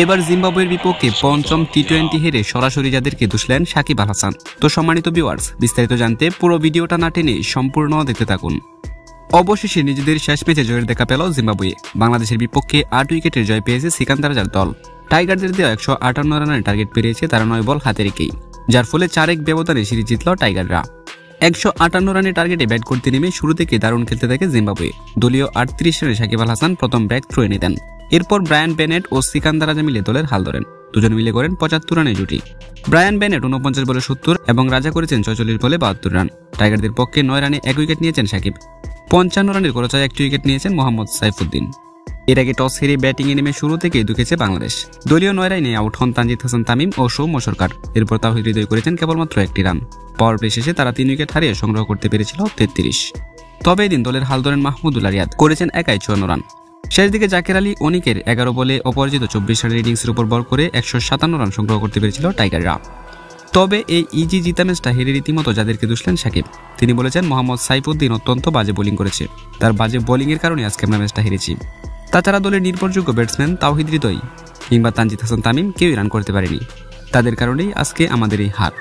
এবার জিম্বাবুয়ের বিপক্ষে পঞ্চম টি-20 হেরে সরাসরি যাদেরকে দুষলেন সাকিব আল হাসান। তো সম্মানিত ভিউয়ার্স, বিস্তারিত জানতে পুরো ভিডিওটা না টেনে সম্পূর্ণ দেখতে থাকুন। অবশেষে নিজেদের শেষ ম্যাচে জয়ের দেখা পেল জিম্বাবুয়ে। বাংলাদেশের বিপক্ষে 8 উইকেটের জয় পেয়েছে সিকান্দার রাজার দল। টাইগারদের দেওয়া 158 রানের টার্গেট পেরিয়েছে তারা 9 বল হাতে রেখেই, যার ফলে 4-1 ব্যবধানে সিরিজ জিতল টাইগাররা। 158 রানের টার্গেটে ব্যাট করতে নেমে শুরু থেকে দারুণ খেলতে থাকে জিম্বাবুয়ে। দলীয় 38 রানে সাকিব আল হাসান প্রথম ব্রেক থ্রো এনে দেন। এরপর ব্রায়ান বেনেট ও সিকান্দার রাজা মিলে দলের হাল ধরেন। দুজন মিলে করেন 75 রানের জুটি। ব্রায়ান বেনেট 49 বলে 70 এবং রাজা করেছেন 46 বলে 72 রান। টাইগারদের পক্ষে 9 রানে 1 উইকেট নিয়েছেন সাকিব। 55 রানের খরচায় 1 উইকেট নিয়েছেন মোহাম্মদ সাইফুদ্দিন। এর আগে টস হেরে ব্যাটিংয়ে নেমে শুরু থেকেই দুঃখেছে বাংলাদেশ। দলীয় 9 রানে আউট হন তানজিদ হাসান তামিম ও সৌম্য সরকার। এরপর তাওহিদ হৃদয় করেছেন কেবলমাত্র 1টি রান। পাওয়ার প্লে শেষে তারা 3 উইকেট হারিয়ে সংগ্রহ করতে পেরেছিল 33। তবে এদিন দলের হাল ধরেন মাহমুদুল্লাহ রিয়াদ, করেছেন একাই 54 রান। শেষ দিকে জাকের আলী অনিকের 11 বলে অপরাজিত 24 রানের ইনিংসের উপর বল করে 157 রান সংগ্রহ করতে পেরেছিল টাইগাররা। তবে এই ইজি জিতা ম্যাচটা হেরে রীতিমতো যাদেরকে দুষলেন সাকিব। তিনি বলেছেন মোহাম্মদ সাইফুদ্দিন অত্যন্ত বাজে বোলিং করেছে, তার বাজে বোলিংয়ের কারণে আজকে আমরা ম্যাচটা হেরেছি। তাছাড়া দলের নির্ভরযোগ্য ব্যাটসম্যান তাওহিদ হৃদয় কিংবা তানজিদ হাসান তামিম কেউই রান করতে পারেনি, তাদের কারণেই আজকে আমাদের এই হার।